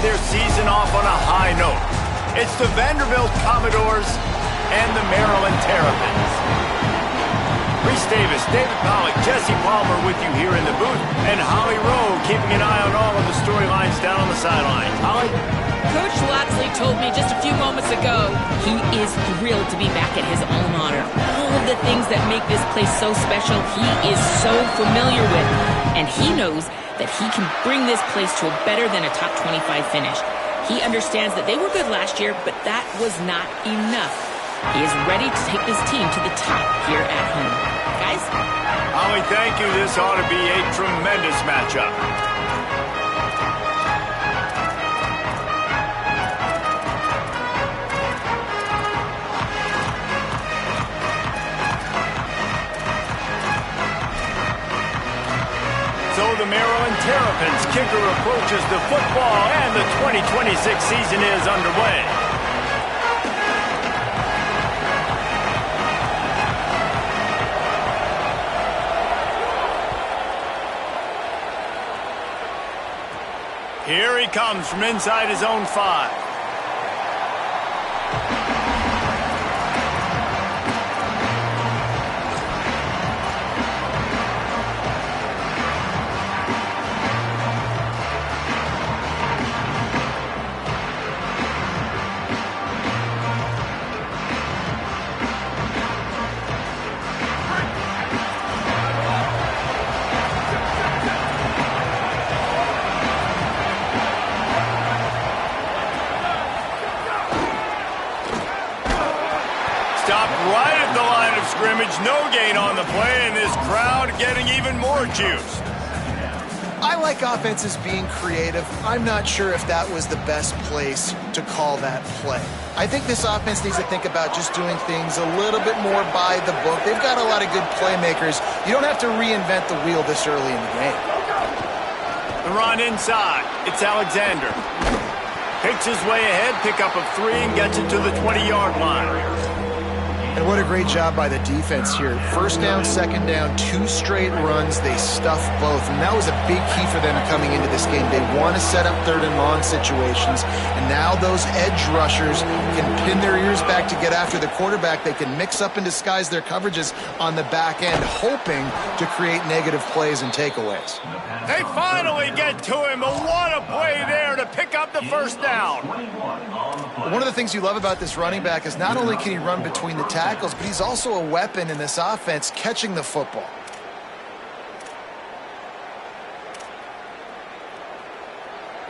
their season off on a high note. It's the Vanderbilt Commodores and the Maryland Terrapins. Reese Davis, David Pollack, Jesse Palmer with you here in the booth, and Holly Rowe keeping an eye on all of the storylines down on the sidelines. Holly? Coach Lotsley told me just a few moments ago he is thrilled to be back at his alma mater. All of the things that make this place so special he is so familiar with, and he knows that he can bring this place to a better than a top 25 finish. He understands that they were good last year, but that was not enough. He is ready to take this team to the top here at home. Guys? Holly, thank you. This ought to be a tremendous matchup. So the Maryland Terrapins kicker approaches the football, and the 2026 season is underway. Here he comes from inside his own 5. Stopped right at the line of scrimmage. No gain on the play, and this crowd getting even more juiced. I like offenses being creative. I'm not sure if that was the best place to call that play. I think this offense needs to think about just doing things a little bit more by the book. They've got a lot of good playmakers. You don't have to reinvent the wheel this early in the game. The run inside. It's Alexander. Picks his way ahead, pickup of 3, and gets it to the 20-yard line. And what a great job by the defense here. First down, second down, 2 straight runs. They stuffed both. And that was a big key for them coming into this game. They want to set up third and long situations. And now those edge rushers can pin their ears back to get after the quarterback. They can mix up and disguise their coverages on the back end, hoping to create negative plays and takeaways. They finally get to him. What a play there to pick up the first down. One of the things you love about this running back is not only can he run between the tackles, but he's also a weapon in this offense catching the football.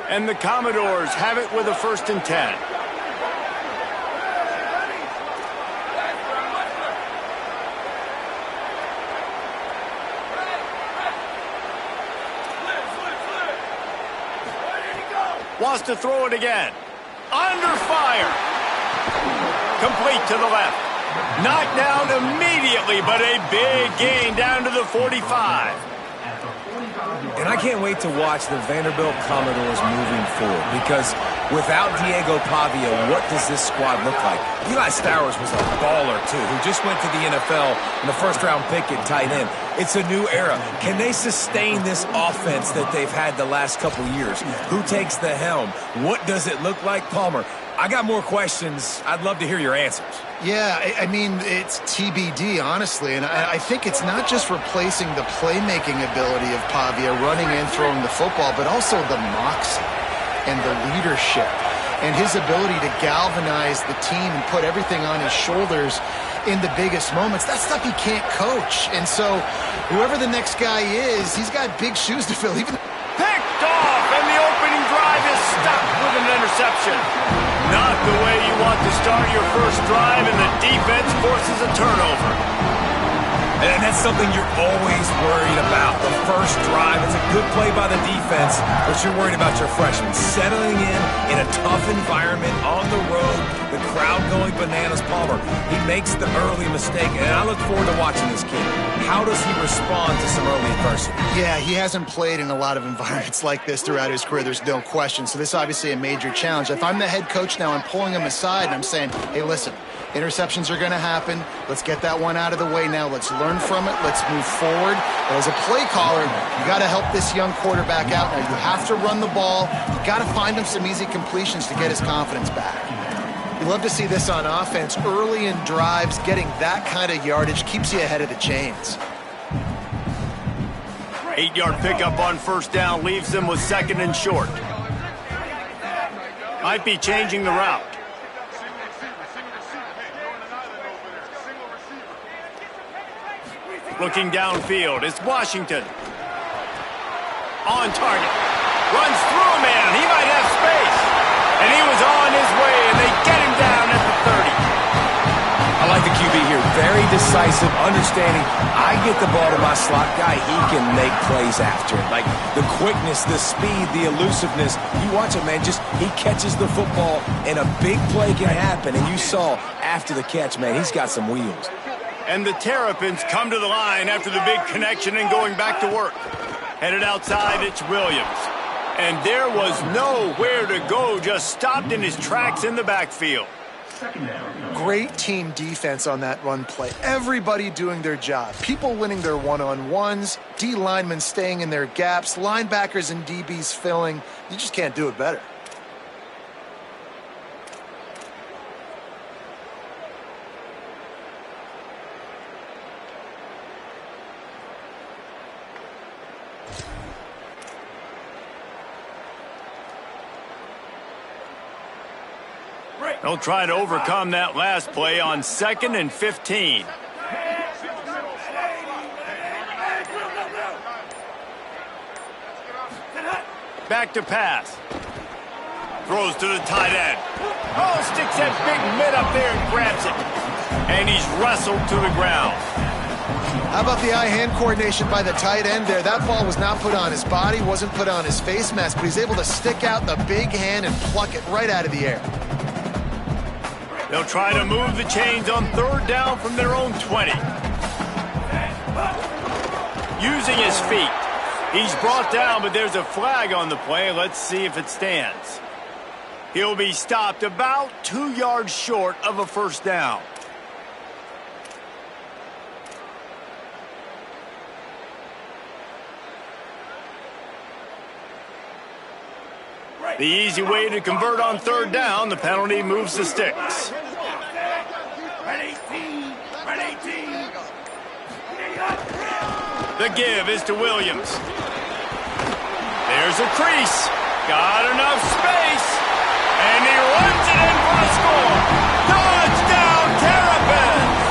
And the Commodores have it with a 1st and 10. Wants to throw it again. Under fire. Complete to the left. Knocked down immediately, but a big gain down to the 45. And I can't wait to watch the Vanderbilt Commodores moving forward, because without Diego Pavia, what does this squad look like? Eli Stowers was a baller, too, who just went to the NFL in the first-round pick at tight end. It's a new era. Can they sustain this offense that they've had the last couple years? Who takes the helm? What does it look like? Palmer, I got more questions. I'd love to hear your answers. Yeah, I mean, it's TBD, honestly, and I think it's not just replacing the playmaking ability of Pavia, running and throwing the football, but also the moxie and the leadership and his ability to galvanize the team and put everything on his shoulders in the biggest moments. That's stuff he can't coach, and so whoever the next guy is, he's got big shoes to fill. Even picked off, and the opening drive is stopped with an interception. Not the way you want to start your first drive, and the defense forces a turnover. And that's something you're always worried about. The first drive, it's a good play by the defense, but you're worried about your freshmen settling in a tough environment on the road, the crowd going bananas. Palmer, he makes the early mistake, and I look forward to watching this kid. How does he respond to some early adversity? Yeah, he hasn't played in a lot of environments like this throughout his career. There's no question. So this is obviously a major challenge. If I'm the head coach now, I'm pulling him aside, and I'm saying, hey, listen, interceptions are going to happen. Let's get that one out of the way now. Let's learn learn from it. Let's move forward. But as a play caller, you got to help this young quarterback out. Now, you have to run the ball. You got to find him some easy completions to get his confidence back. You love to see this on offense. Early in drives, getting that kind of yardage keeps you ahead of the chains. 8-yard pickup on first down leaves them with second and short. Might be changing the route. Looking downfield, it's Washington. On target. Runs through a man. He might have space. And he was on his way, and they get him down at the 30. I like the QB here. Very decisive, understanding. I get the ball to my slot guy. He can make plays after it. Like the quickness, the speed, the elusiveness. You watch him, man. Just he catches the football, and a big play can happen. And you saw after the catch, man, he's got some wheels. And the Terrapins come to the line after the big connection and going back to work. Headed outside, it's Williams. And there was nowhere to go, just stopped in his tracks in the backfield. Great team defense on that run play. Everybody doing their job. People winning their one-on-ones, D linemen staying in their gaps, linebackers and DBs filling. You just can't do it better. They'll try to overcome that last play on 2nd and 15. Back to pass. Throws to the tight end. Oh, sticks that big mitt up there and grabs it. And he's wrestled to the ground. How about the eye-hand coordination by the tight end there? That ball was not put on his body, wasn't put on his face mask, but he's able to stick out the big hand and pluck it right out of the air. They'll try to move the chains on 3rd down from their own 20. Using his feet. He's brought down, but there's a flag on the play. Let's see if it stands. He'll be stopped about 2 yards short of a first down. The easy way to convert on 3rd down, the penalty moves the sticks. The give is to Williams. There's a crease. Got enough space. And he runs it in for a score. Touchdown, Terrapins!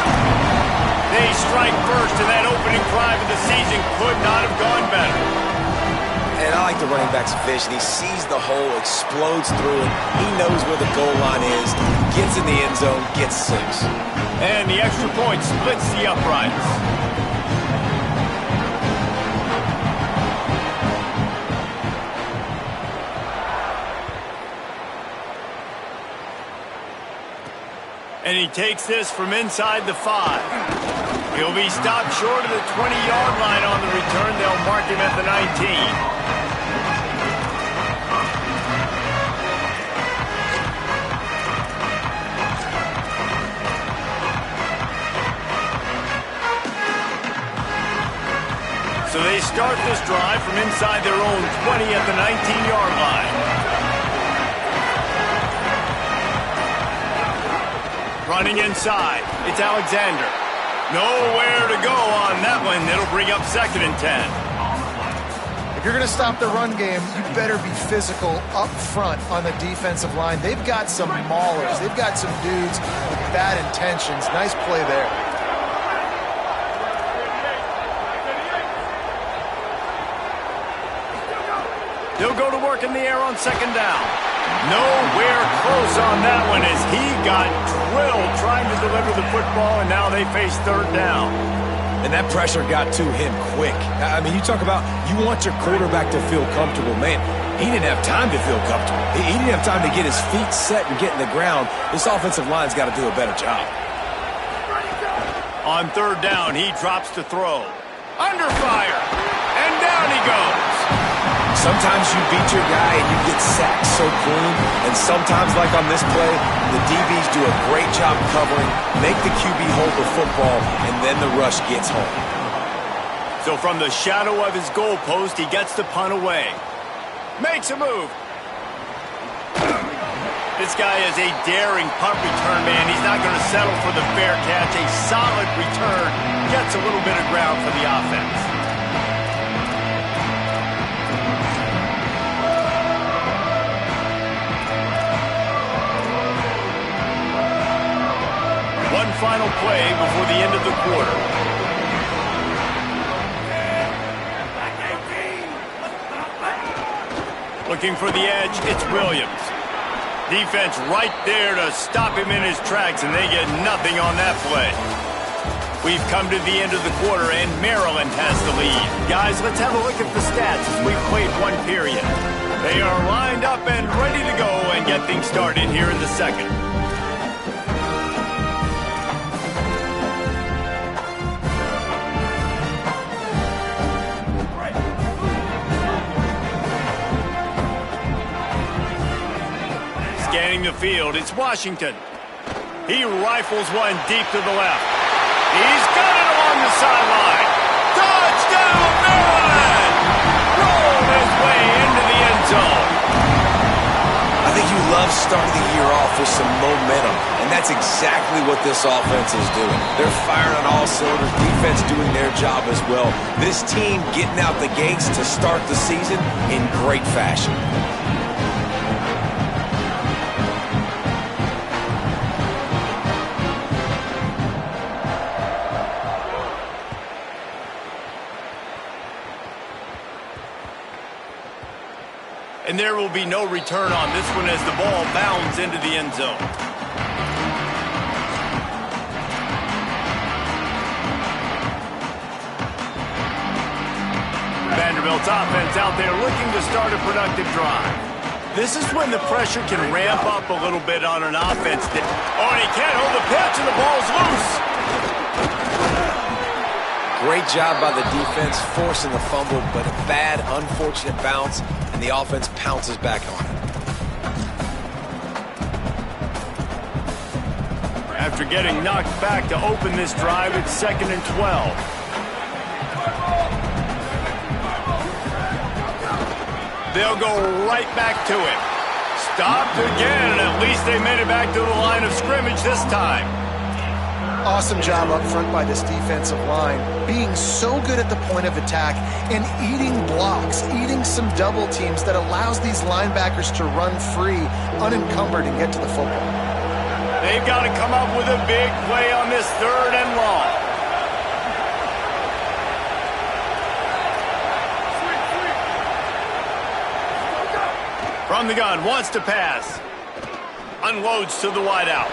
They strike first, and that opening drive of the season could not have gone better. And I like the running back's vision. He sees the hole, explodes through it. He knows where the goal line is, gets in the end zone, gets 6. And the extra point splits the uprights. And he takes this from inside the 5. He'll be stopped short of the 20-yard line on the return. They'll mark him at the 19. So they start this drive from inside their own 20 at the 19-yard line. Running inside, it's Alexander. Nowhere to go on that one. It'll bring up 2nd and 10. If you're going to stop the run game, you better be physical up front on the defensive line. They've got some maulers. They've got some dudes with bad intentions. Nice play there. He'll go to work in the air on 2nd down. Nowhere close on that one as he got drilled trying to deliver the football, and now they face 3rd down. And that pressure got to him quick. I mean, you talk about you want your quarterback to feel comfortable. Man, he didn't have time to feel comfortable. He didn't have time to get his feet set and get in the ground. This offensive line's got to do a better job. On 3rd down, he drops to throw. Under fire, and down he goes. Sometimes you beat your guy and you get sacked so clean, and And sometimes, like on this play, the DBs do a great job covering, make the QB hold the football, and then the rush gets home. So from the shadow of his goalpost, he gets the punt away. Makes a move. This guy is a daring punt return man. He's not going to settle for the fair catch. A solid return. Gets a little bit of ground for the offense. One final play before the end of the quarter. Looking for the edge, it's Williams. Defense right there to stop him in his tracks, and they get nothing on that play. We've come to the end of the quarter, and Maryland has the lead. Guys, let's have a look at the stats as we've played one period. They are lined up and ready to go and get things started here in the second. Scanning the field, it's Washington. He rifles one deep to the left. He's got it along the sideline. Touchdown, Maryland! Rolled his way into the end zone. I think you love starting the year off with some momentum, and that's exactly what this offense is doing. They're firing on all cylinders, defense doing their job as well. This team getting out the gates to start the season in great fashion. And there will be no return on this one as the ball bounds into the end zone. Vanderbilt's offense out there looking to start a productive drive. This is when the pressure can ramp up a little bit on an offense. Oh, he can't hold the pitch and the ball's loose. Great job by the defense forcing the fumble, but a bad, unfortunate bounce, and the offense pounces back on it. After getting knocked back to open this drive, it's 2nd and 12. They'll go right back to it. Stopped again, and at least they made it back to the line of scrimmage this time. Awesome job up front by this defensive line, being so good at the point of attack and eating blocks, eating some double teams that allows these linebackers to run free, unencumbered, and get to the football. They've got to come up with a big play on this 3rd and long. From the gun, wants to pass. Unloads to the wideout.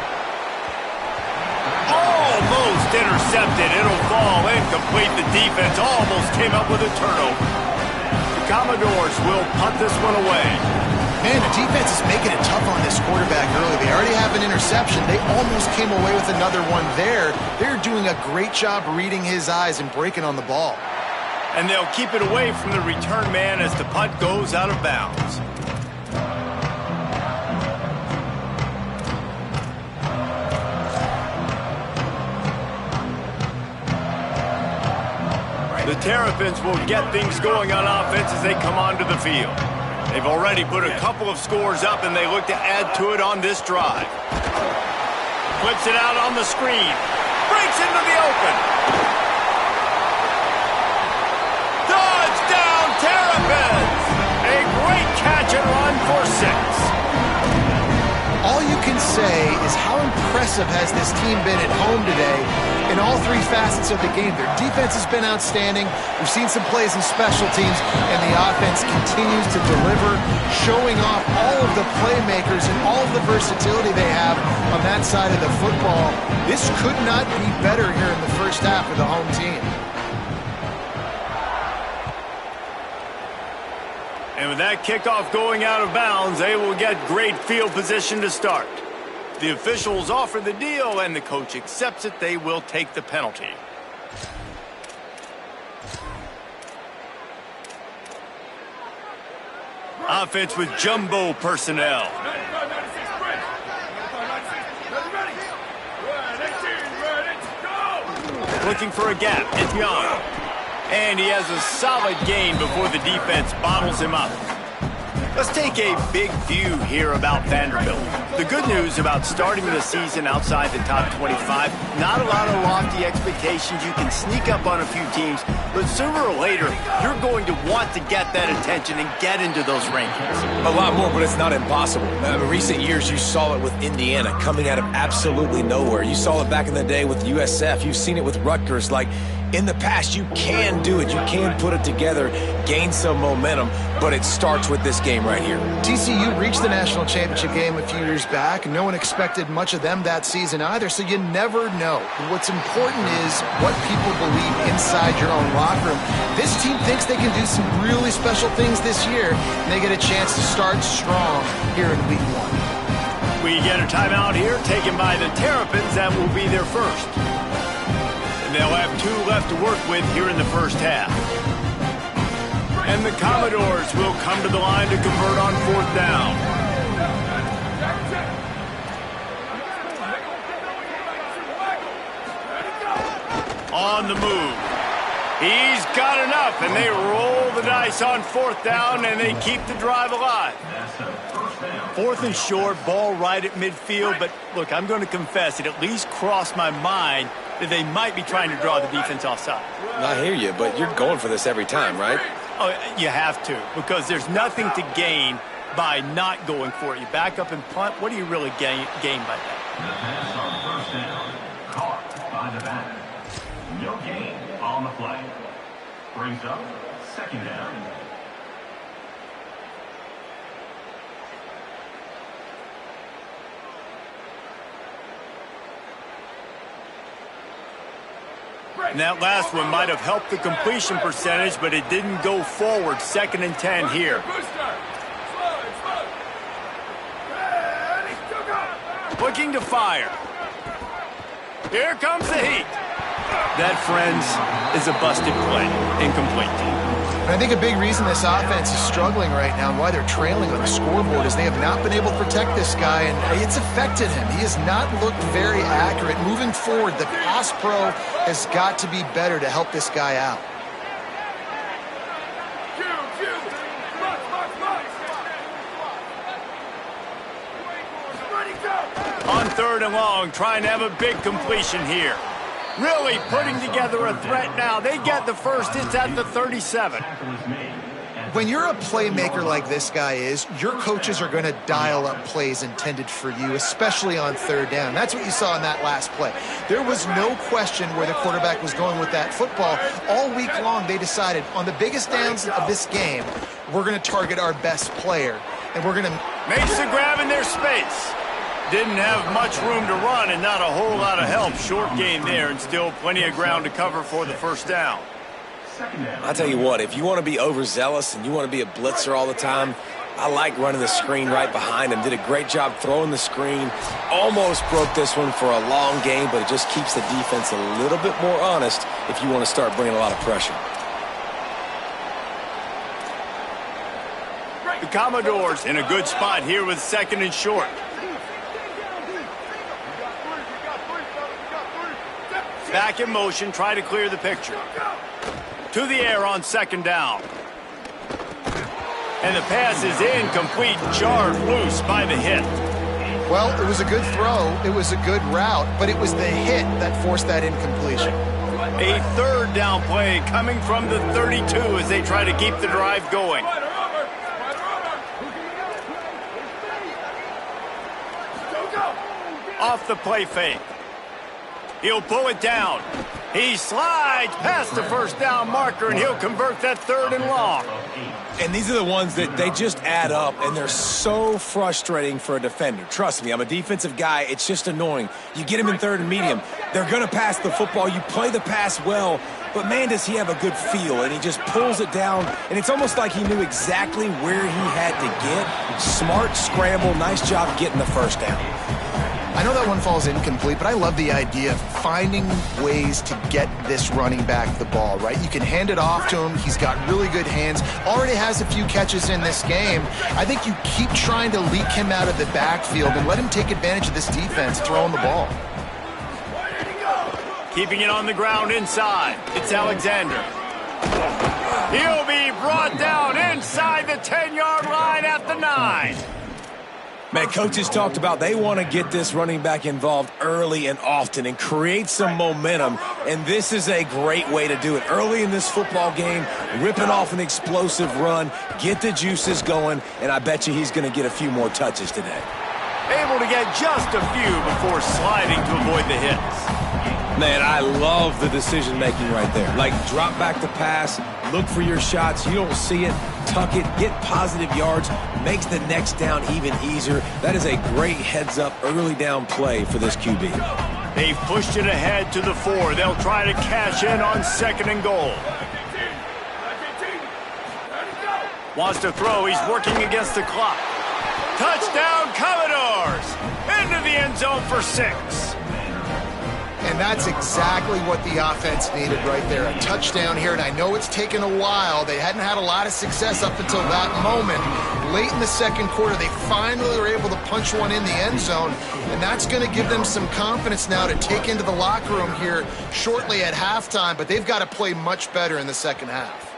Almost intercepted. It'll fall incomplete. The defense almost came up with a turnover. The Commodores will punt this one away. Man, the defense is making it tough on this quarterback early. They already have an interception. They almost came away with another one there. They're doing a great job reading his eyes and breaking on the ball. And they'll keep it away from the return man as the punt goes out of bounds. The Terrapins will get things going on offense as they come onto the field. They've already put a couple of scores up, and they look to add to it on this drive. Flips it out on the screen. Breaks into the open. Touchdown, Terrapins! A great catch and run for 6. All you can say is how impressive has this team been at home today in all 3 facets of the game. Their defense has been outstanding. We've seen some plays in special teams, and the offense continues to deliver, showing off all of the playmakers and all of the versatility they have on that side of the football. This could not be better here in the first half of the home team. And with that kickoff going out of bounds, they will get great field position to start. The officials offer the deal, and the coach accepts it. They will take the penalty. Offense with jumbo personnel. looking for a gap. It's Naia. And he has a solid gain before the defense bottles him up. Let's take a big view here about Vanderbilt. The good news about starting the season outside the top 25, not a lot of lofty expectations. You can sneak up on a few teams, but sooner or later, you're going to want to get that attention and get into those rankings. A lot more, but it's not impossible. In recent years, you saw it with Indiana coming out of absolutely nowhere. You saw it back in the day with USF. You've seen it with Rutgers. Like, in the past, you can do it. You can put it together, gain some momentum, but it starts with this game right here. TCU reached the national championship game a few years back, and no one expected much of them that season either, so you never know. What's important is what people believe inside your own locker room. This team thinks they can do some really special things this year, and they get a chance to start strong here in week 1. We get a timeout here taken by the Terrapins. That will be their first. And they'll have 2 left to work with here in the first half. And the Commodores will come to the line to convert on 4th down. On the move. He's got enough, and they roll the dice on 4th down, and they keep the drive alive. 4th and short, ball right at midfield, but look, I'm going to confess, it at least crossed my mind that they might be trying to draw the defense offside. I hear you, but you're going for this every time, right? Oh, you have to, because there's nothing to gain by not going for it. You back up and punt, what do you really gain by that? The pass on 1st down, caught by the back. No gain on the play. Brings up 2nd down. And that last one might have helped the completion percentage, but it didn't go forward. 2nd and 10 here. Looking to fire. Here comes the heat. That, friends, is a busted play. Incomplete. And I think a big reason this offense is struggling right now and why they're trailing on the scoreboard is they have not been able to protect this guy, and it's affected him. He has not looked very accurate. Moving forward, the pass pro has got to be better to help this guy out. On 3rd and long, trying to have a big completion here. Really putting together a threat now. They get the first. It's at the 37. When you're a playmaker like this guy is, your coaches are going to dial up plays intended for you, especially on 3rd down. That's what you saw in that last play. There was no question where the quarterback was going with that football. All week long, they decided on the biggest downs of this game, we're going to target our best player, and we're going to... Makes the grab in their space. Didn't have much room to run and not a whole lot of help. Short gain there and still plenty of ground to cover for the 1st down. I'll tell you what, if you want to be overzealous and you want to be a blitzer all the time, I like running the screen right behind him. Did a great job throwing the screen. Almost broke this one for a long game, but it just keeps the defense a little bit more honest if you want to start bringing a lot of pressure. The Commodores in a good spot here with 2nd and short. Back in motion, try to clear the picture. To the air on 2nd down. And the pass is incomplete, jarred loose by the hit. Well, it was a good throw, it was a good route, but it was the hit that forced that incompletion. A 3rd down play coming from the 32 as they try to keep the drive going. Off the play fake. He'll pull it down. He slides past the 1st down marker, and he'll convert that 3rd and long. And these are the ones that they just add up, and they're so frustrating for a defender. Trust me, I'm a defensive guy. It's just annoying. You get him in 3rd and medium. They're going to pass the football. You play the pass well, but, man, does he have a good feel, and he just pulls it down, and it's almost like he knew exactly where he had to get. Smart scramble. Nice job getting the 1st down. I know that one falls incomplete, but I love the idea of finding ways to get this running back the ball, right? You can hand it off to him. He's got really good hands. Already has a few catches in this game. I think you keep trying to leak him out of the backfield and let him take advantage of this defense throwing the ball. Keeping it on the ground inside. It's Alexander. He'll be brought down inside the 10-yard line at the 9. Man, coaches talked about they want to get this running back involved early and often and create some momentum, and this is a great way to do it. Early in this football game, ripping off an explosive run, get the juices going, and I bet you he's going to get a few more touches today. Able to get just a few before sliding to avoid the hits. Man, I love the decision-making right there. Like, drop back the pass, look for your shots. You don't see it, tuck it, get positive yards, makes the next down even easier. That is a great heads-up early down play for this QB. They've pushed it ahead to the 4. They'll try to cash in on 2nd and goal. Wants to throw. He's working against the clock. Touchdown, Commodores! Into the end zone for 6. And that's exactly what the offense needed right there. A touchdown here, and I know it's taken a while. They hadn't had a lot of success up until that moment. Late in the second quarter, they finally were able to punch one in the end zone, and that's going to give them some confidence now to take into the locker room here shortly at halftime, but they've got to play much better in the second half.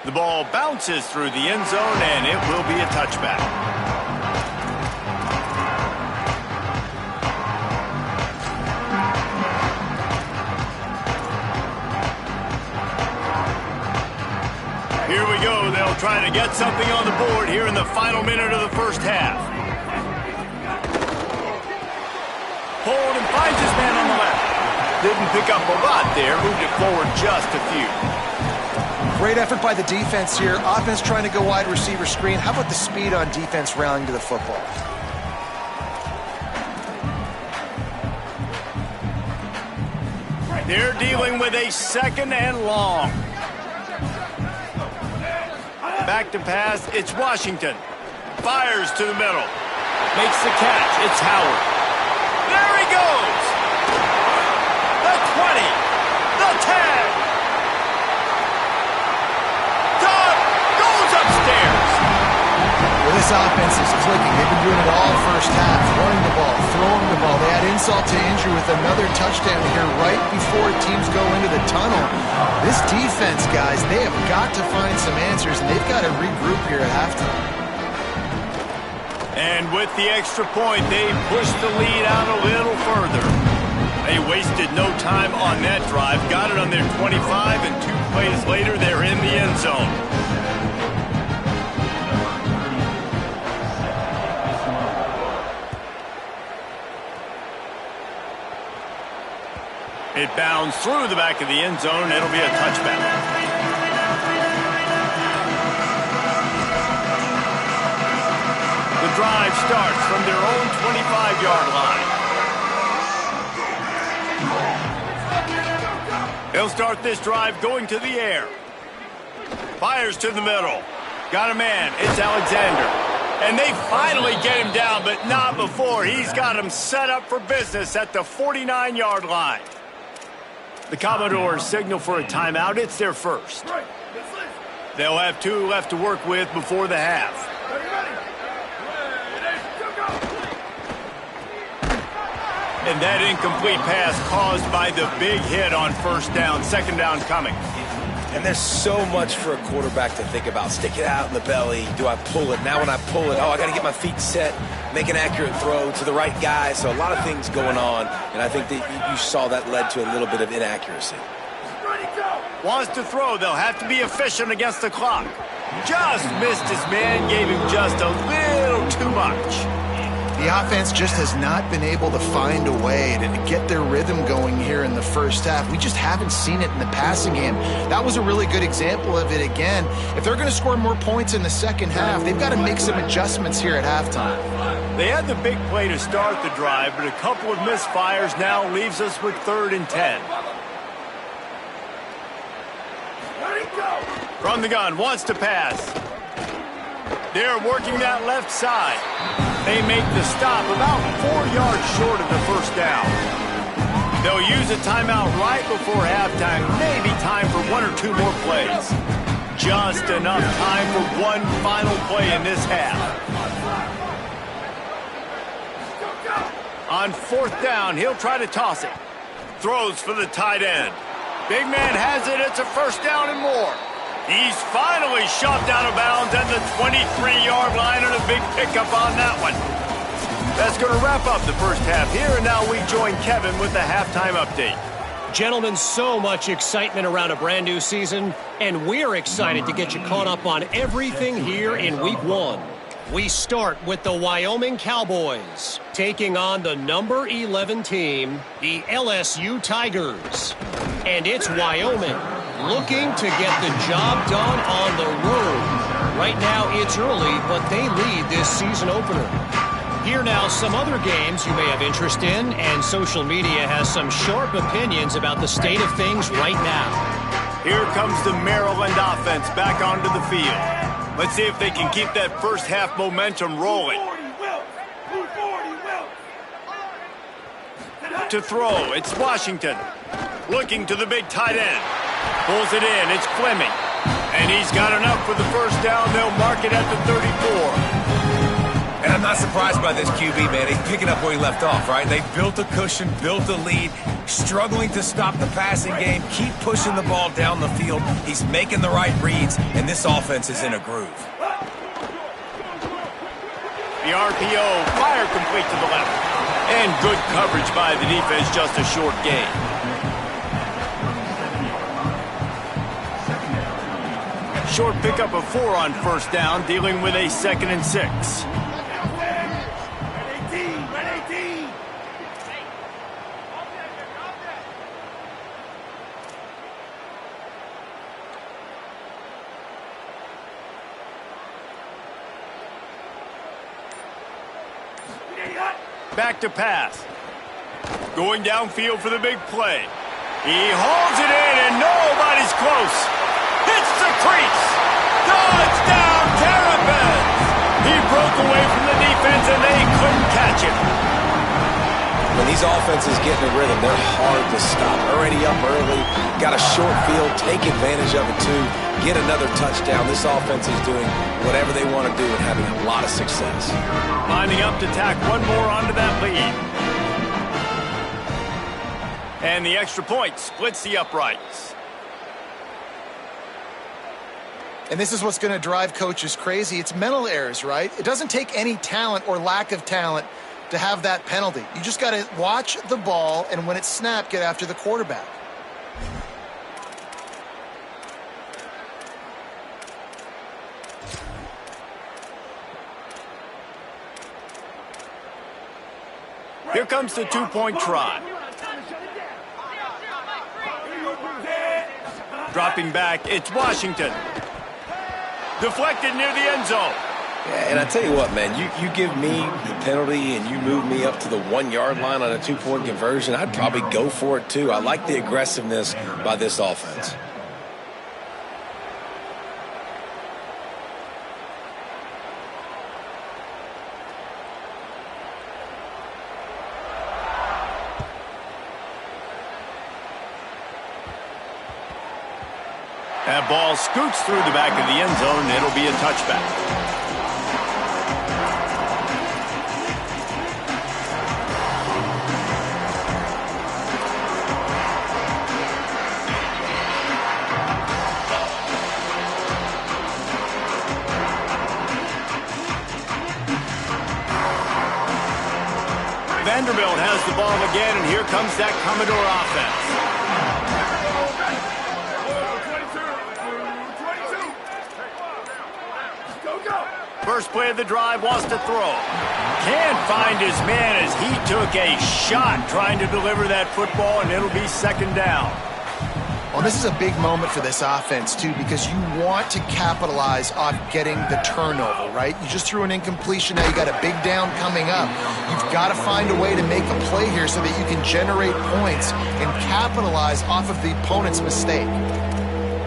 The ball bounces through the end zone, and it will be a touchback. Here we go. They'll try to get something on the board here in the final minute of the first half. Hold and finds his man on the left. Didn't pick up a lot there. Moved it forward just a few. Great effort by the defense here. Offense trying to go wide receiver screen. How about the speed on defense rallying to the football? They're dealing with a 2nd and long. Back to pass, it's Washington. Fires to the middle. Makes the catch, it's Howard. There he goes! The 20, the 10. Done! Goes upstairs! Well, this offense is clicking. They've been doing it all first half. Running the ball, throwing the ball. They had insult to injury with another touchdown here right before teams go into the tunnel. This defense, guys, they have got to find some answers, and they've got to regroup here at halftime. And with the extra point, they pushed the lead out a little further. They wasted no time on that drive. Got it on their 25, and 2 plays later, they're in the end zone. It bounds through the back of the end zone. It'll be a touchback. The drive starts from their own 25-yard line. They'll start this drive going to the air. Fires to the middle. Got a man. It's Alexander. And they finally get him down, but not before. He's got him set up for business at the 49-yard line. The Commodores signal for a timeout. It's their first. They'll have 2 left to work with before the half. And that incomplete pass caused by the big hit on first down. 2nd down coming. And there's so much for a quarterback to think about. Stick it out in the belly. Do I pull it? Now when I pull it, I got to get my feet set, make an accurate throw to the right guy. So a lot of things going on, and I think that you saw that led to a little bit of inaccuracy. Wants to throw. They'll have to be efficient against the clock. Just missed his man, gave him just a little too much. The offense just has not been able to find a way to get their rhythm going here in the first half. We just haven't seen it in the passing game. That was a really good example of it again. If they're going to score more points in the second half, they've got to make some adjustments here at halftime. They had the big play to start the drive, but a couple of misfires now leaves us with 3rd and 10. From the gun, wants to pass. They're working that left side. They make the stop about 4 yards short of the first down. They'll use a timeout right before halftime. Maybe time for 1 or 2 more plays. Just enough time for one final play in this half. On 4th down, he'll try to toss it. Throws for the tight end. Big man has it. It's a 1st down and more. He's finally shoved out of bounds at the 23-yard line, and a big pickup on that one. That's going to wrap up the first half here, and now we join Kevin with the halftime update. Gentlemen, so much excitement around a brand new season, and we're excited to get you caught up on everything here in Week 1. We start with the Wyoming Cowboys, taking on the number 11 team, the LSU Tigers. And it's Wyoming, looking to get the job done on the road. Right now, it's early, but they lead this season opener. Here now, some other games you may have interest in, and social media has some sharp opinions about the state of things right now. Here comes the Maryland offense back onto the field. Let's see if they can keep that first half momentum rolling. To throw, it's Washington. Looking to the big tight end. Pulls it in, it's Fleming. And he's got enough for the 1st down. They'll mark it at the 34. And I'm not surprised by this QB, man. He's picking up where he left off, right? They built a cushion, built a lead, struggling to stop the passing game, keep pushing the ball down the field. He's making the right reads, and this offense is in a groove. The RPO, fire complete to the left. And good coverage by the defense, just a short gain. Short pickup of 4 on 1st down, dealing with a 2nd and 6. Back to pass. Going downfield for the big play. He hauls it in, and nobody's close. Hits the crease. Touchdown, Terrapins! He broke away from the defense, and they couldn't catch him. When these offenses get in a rhythm, they're hard to stop. Already up early, got a short field, take advantage of it too, get another touchdown. This offense is doing whatever they want to do and having a lot of success. Lining up to tack one more onto that lead. And the extra point splits the uprights. And this is what's going to drive coaches crazy. It's mental errors, right? It doesn't take any talent or lack of talent to have that penalty. You just got to watch the ball, and when it's snapped, get after the quarterback. Here comes the 2-point try. Dropping back, it's Washington. Deflected near the end zone. Yeah, and I tell you what, man, you give me the penalty and you move me up to the 1-yard line on a 2-point conversion, I'd probably go for it too. I like the aggressiveness by this offense. That ball scoots through the back of the end zone, and it'll be a touchback. Vanderbilt has the ball again, and here comes that Commodore offense. First play of the drive, wants to throw. Can't find his man as he took a shot trying to deliver that football, and it'll be 2nd down. Well, this is a big moment for this offense, too, because you want to capitalize on getting the turnover, right? You just threw an incompletion. Now you got a big down coming up. You've got to find a way to make a play here so that you can generate points and capitalize off of the opponent's mistake.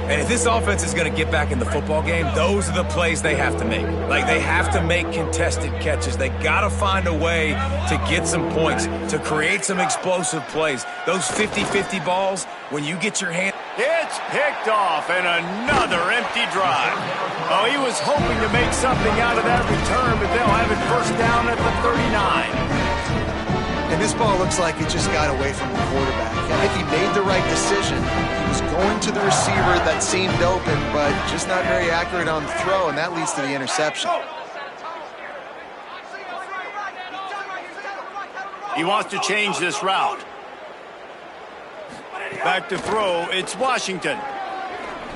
And if this offense is going to get back in the football game, those are the plays they have to make. Like, they have to make contested catches. They got to find a way to get some points, to create some explosive plays. Those 50-50 balls, when you get your hand... It's picked off, and another empty drive. Oh, he was hoping to make something out of that return, but they'll have it 1st down at the 39. And this ball looks like it just got away from the quarterback. I think he made the right decision. He was going to the receiver that seemed open, but just not very accurate on the throw, and that leads to the interception. He wants to change this route. Back to throw, it's Washington.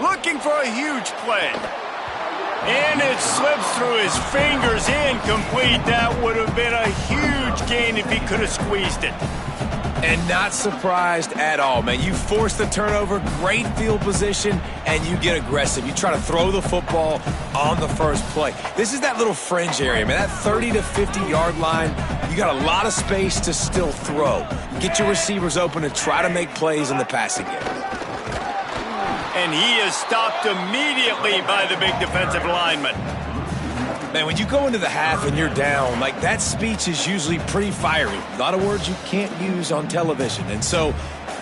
Looking for a huge play. And it slips through his fingers, incomplete. That would have been a huge gain if he could have squeezed it. And not surprised at all, man. You force the turnover, great field position, and you get aggressive. You try to throw the football on the first play. This is that little fringe area, man. That 30 to 50-yard line, you got a lot of space to still throw. Get your receivers open and try to make plays in the passing game. And he is stopped immediately by the big defensive lineman. Man, when you go into the half and you're down, like, that speech is usually pretty fiery. A lot of words you can't use on television. And so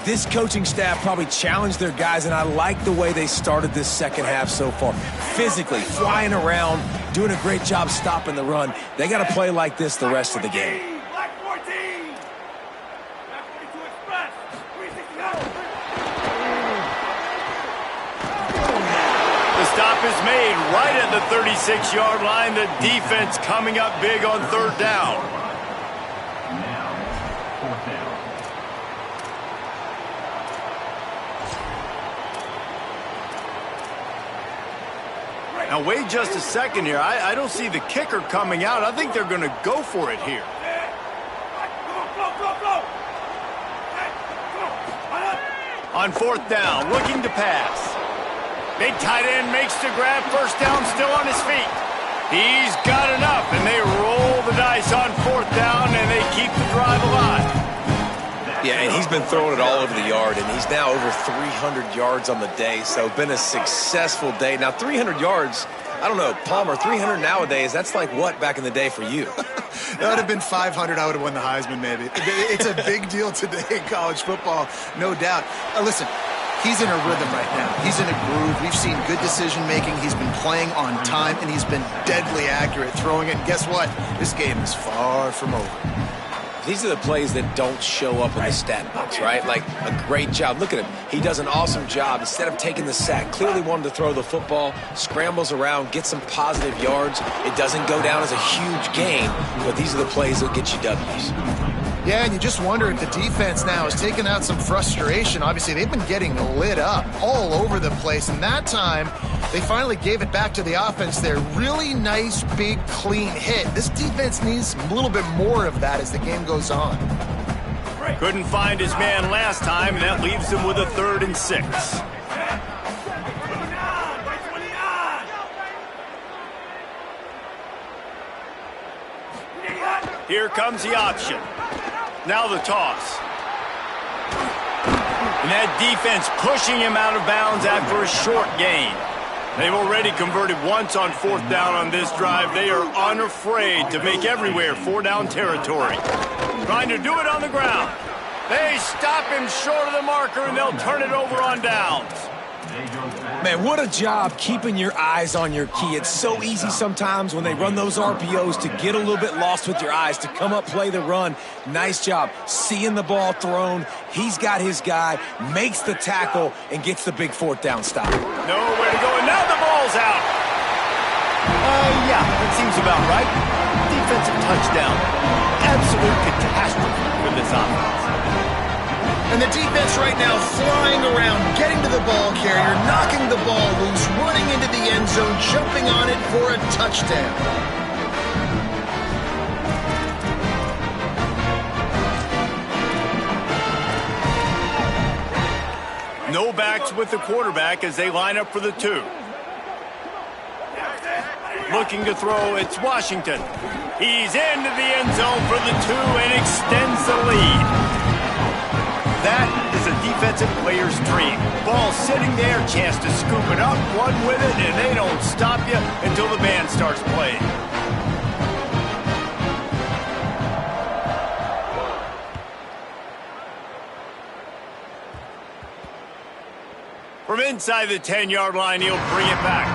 this coaching staff probably challenged their guys, and I like the way they started this second half so far. Physically, flying around, doing a great job stopping the run. They got to play like this the rest of the game. Stop is made right at the 36-yard line. The defense coming up big on third down. Now, fourth down. Now, wait just a second here. I don't see the kicker coming out. I think they're going to go for it here. On fourth down, looking to pass. Big tight end makes the grab, first down, still on his feet. He's got enough, and they roll the dice on fourth down, and they keep the drive alive. Yeah, and he's been throwing it all over the yard, and he's now over 300 yards on the day, so been a successful day. Now, 300 yards, I don't know, Palmer, 300 nowadays, that's like what back in the day for you? That would have been 500. I would have won the Heisman, maybe. It's a big deal today in college football, no doubt. Listen. He's in a rhythm right now. He's in a groove. We've seen good decision-making. He's been playing on time, and he's been deadly accurate throwing it. And guess what? This game is far from over. These are the plays that don't show up in the stat books, right? Like, a great job. Look at him. He does an awesome job. Instead of taking the sack, clearly wanted to throw the football, scrambles around, gets some positive yards. It doesn't go down as a huge gain, but these are the plays that get you W's. Yeah, and you just wonder if the defense now has taken out some frustration. Obviously, they've been getting lit up all over the place, and that time they finally gave it back to the offense there. Really nice, big, clean hit. This defense needs a little bit more of that as the game goes on. Couldn't find his man last time, and that leaves him with a 3rd and 6. Here comes the option. Now the toss. And that defense pushing him out of bounds after a short gain. They've already converted once on 4th down on this drive. They are unafraid to make everywhere 4-down territory. Trying to do it on the ground. They stop him short of the marker, and they'll turn it over on downs. Man, what a job keeping your eyes on your key. It's so easy sometimes when they run those RPOs to get a little bit lost with your eyes, to come up, play the run. Nice job seeing the ball thrown. He's got his guy, makes the tackle, and gets the big 4th down stop. Nowhere to go, and now the ball's out. Yeah, that seems about right. Defensive touchdown. Absolute catastrophe for this offense. And the defense right now flying around, getting to the ball carrier, knocking the ball loose, running into the end zone, jumping on it for a touchdown. No backs with the quarterback as they line up for the 2. Looking to throw, it's Washington. He's into the end zone for the 2 and extends the lead. That is a defensive player's dream. Ball sitting there, chance to scoop it up, run with it, and they don't stop you until the band starts playing. From inside the 10-yard line, he'll bring it back.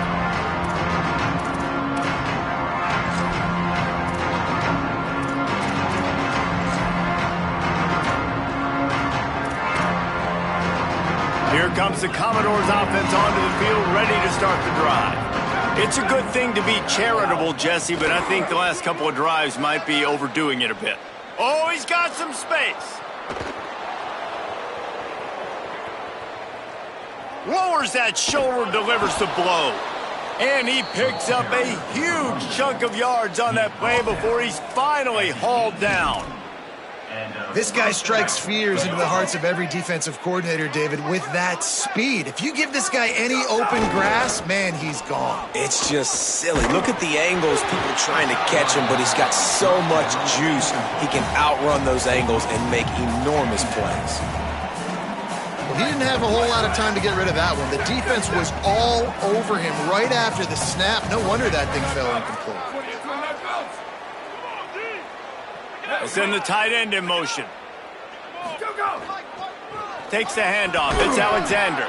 comes the Commodores offense onto the field, ready to start the drive. It's a good thing to be charitable, Jesse, but I think the last couple of drives might be overdoing it a bit. Oh, he's got some space. Lowers that shoulder, delivers the blow. And he picks up a huge chunk of yards on that play before he's finally hauled down. This guy strikes fears into the hearts of every defensive coordinator, David, with that speed. If you give this guy any open grass, man, he's gone. It's just silly. Look at the angles, people trying to catch him, but he's got so much juice. He can outrun those angles and make enormous plays. Well, he didn't have a whole lot of time to get rid of that one. The defense was all over him right after the snap. No wonder that thing fell incomplete. They'll send the tight end in motion. Takes the handoff. It's Alexander.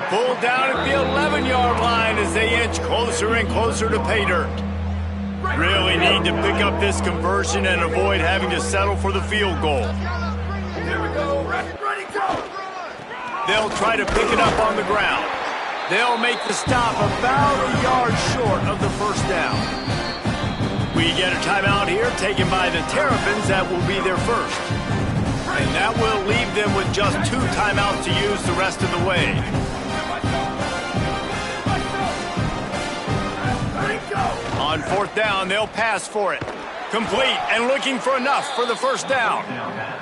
Pulled down at the 11-yard line as they inch closer and closer to pay dirt. Really need to pick up this conversion and avoid having to settle for the field goal. They'll try to pick it up on the ground. They'll make the stop about a yard short of the first down. We get a timeout here taken by the Terrapins. That will be their first. And that will leave them with just 2 timeouts to use the rest of the way. On 4th down, they'll pass for it. Complete and looking for enough for the first down.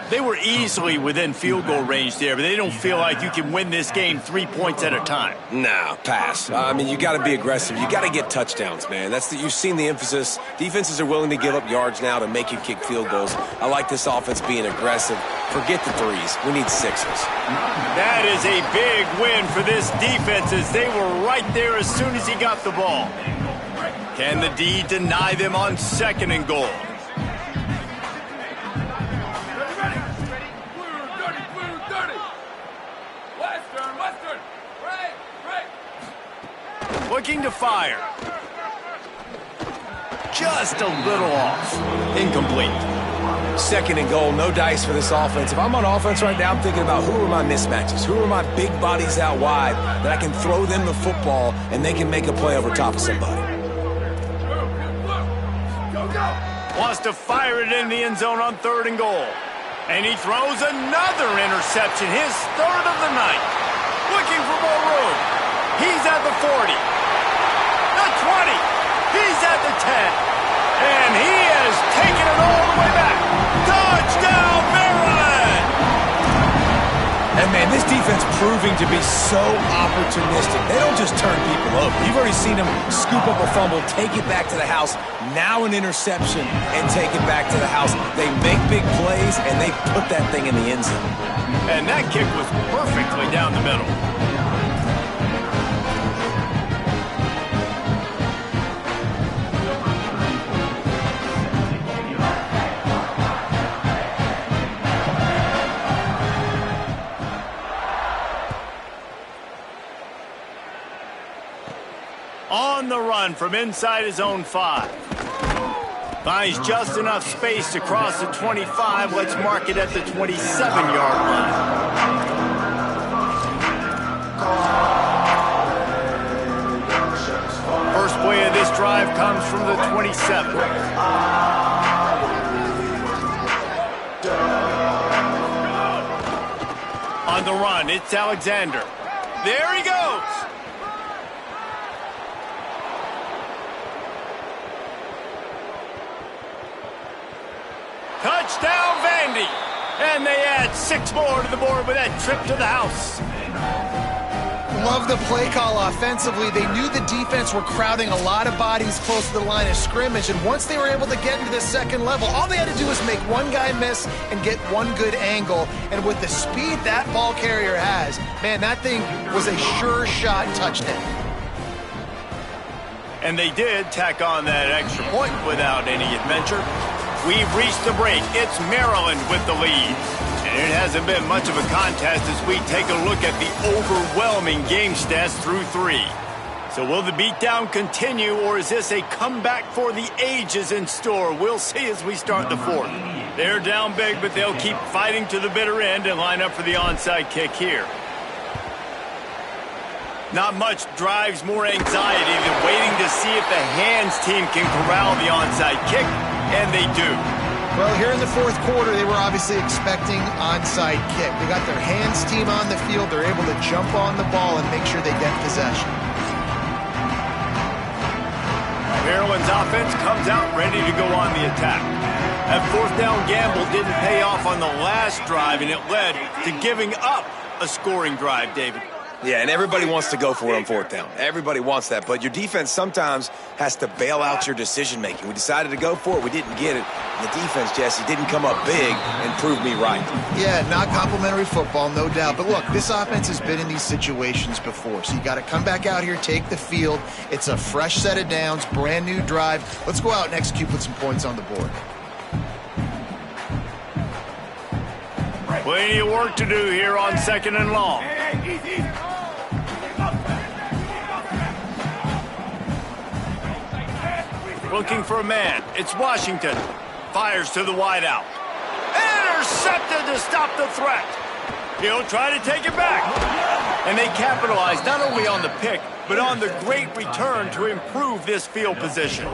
They were easily within field goal range there, but they don't feel like you can win this game 3 points at a time. Nah, pass. I mean, you got to be aggressive. You got to get touchdowns, man. You've seen the emphasis. Defenses are willing to give up yards now to make you kick field goals. I like this offense being aggressive. Forget the 3s. We need 6s. That is a big win for this defense as they were right there as soon as he got the ball. Can the D deny them on 2nd and goal? Looking to fire. Just a little off. Incomplete. 2nd and goal, no dice for this offense. If I'm on offense right now, I'm thinking about who are my mismatches? Who are my big bodies out wide that I can throw them the football and they can make a play over top of somebody? Wants to fire it in the end zone on 3rd and goal. And he throws another interception, his 3rd of the night. Looking for more room. He's at the 40. The 20. He's at the 10. And he has taken it all the way back. Touchdown, Maryland! And man, this defense proving to be so opportunistic. They don't just turn people over. You've already seen them scoop up a fumble, take it back to the house, now an interception, and take it back to the house. They make big plays, and they put that thing in the end zone. And that kick was perfectly down the middle. On the run from inside his own 5. Finds just enough space to cross the 25. Let's mark it at the 27-yard line. First play of this drive comes from the 27. On the run, it's Alexander. There he goes. Touchdown, Vandy. And they add 6 more to the board with that trip to the house. Love the play call offensively. They knew the defense were crowding a lot of bodies close to the line of scrimmage, and once they were able to get into the 2nd level, all they had to do was make one guy miss and get one good angle. And with the speed that ball carrier has, man, that thing was a sure shot touchdown. And they did tack on that extra point without any adventure. We've reached the break. It's Maryland with the lead. And it hasn't been much of a contest as we take a look at the overwhelming game stats through 3. So will the beatdown continue, or is this a comeback for the ages in store? We'll see as we start the 4th. They're down big, but they'll keep fighting to the bitter end and line up for the onside kick here. Not much drives more anxiety than waiting to see if the hands team can corral the onside kick, and they do. Well, here in the fourth quarter, they were obviously expecting onside kick. They got their hands team on the field. They're able to jump on the ball and make sure they get possession. Maryland's offense comes out ready to go on the attack. That fourth down gamble didn't pay off on the last drive, and it led to giving up a scoring drive, David. Yeah, and everybody wants to go for it on fourth down. Everybody wants that, but your defense sometimes has to bail out your decision-making. We decided to go for it. We didn't get it. And the defense, Jesse, didn't come up big and prove me right. Yeah, not complimentary football, no doubt. But look, this offense has been in these situations before, so you got to come back out here, take the field. It's a fresh set of downs, brand new drive. Let's go out and execute, put some points on the board. Plenty of work to do here on 2nd and long. Looking for a man. It's Washington. Fires to the wideout. Intercepted to stop the threat. He'll try to take it back. And they capitalize not only on the pick, but on the great return to improve this field position.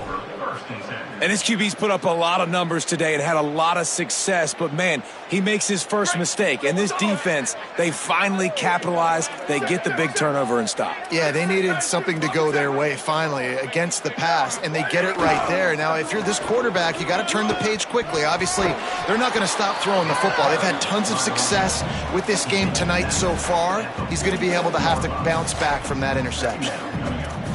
And this QB's put up a lot of numbers today and had a lot of success, but man, he makes his first mistake. And this defense, they finally capitalize. They get the big turnover and stop. Yeah, they needed something to go their way finally against the pass, and they get it right there. Now, if you're this quarterback, you got to turn the page quickly. Obviously, they're not going to stop throwing the football. They've had tons of success with this game tonight so far. He's going to be able to have to bounce back from that interception.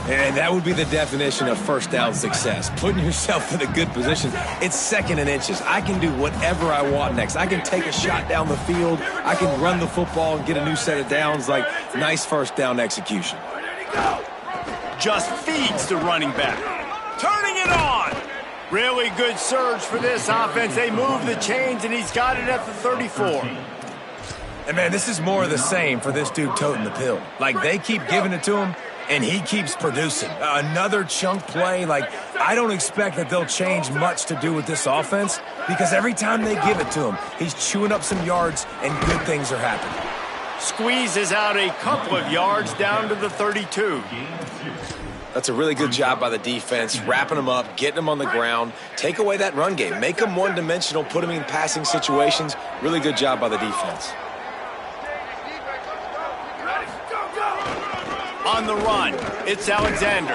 And that would be the definition of first down success, putting yourself in a good position. It's 2nd and inches. I can do whatever I want next. I can take a shot down the field. I can run the football and get a new set of downs. Like, nice first down execution. Just feeds the running back. Turning it on. Really good surge for this offense. They move the chains, and he's got it at the 34. And, man, this is more of the same for this dude toting the pill. Like, they keep giving it to him, and he keeps producing. Another chunk play. Like, I don't expect that they'll change much to do with this offense because every time they give it to him, he's chewing up some yards and good things are happening. Squeezes out a couple of yards down to the 32. That's a really good job by the defense, wrapping them up, getting them on the ground, take away that run game, make them one-dimensional, put them in passing situations. Really good job by the defense. On the run, it's Alexander.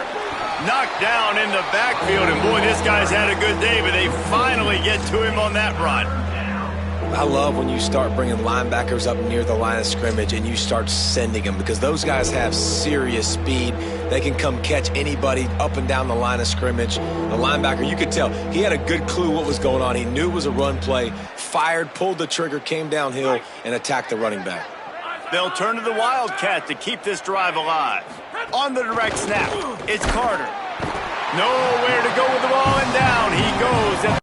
Knocked down in the backfield, and boy, this guy's had a good day, but they finally get to him on that run. I love when you start bringing linebackers up near the line of scrimmage and you start sending them because those guys have serious speed. They can come catch anybody up and down the line of scrimmage. The linebacker, you could tell, he had a good clue what was going on. He knew it was a run play, fired, pulled the trigger, came downhill, and attacked the running back. They'll turn to the Wildcat to keep this drive alive. On the direct snap, it's Carter. Nowhere to go with the ball, and down he goes.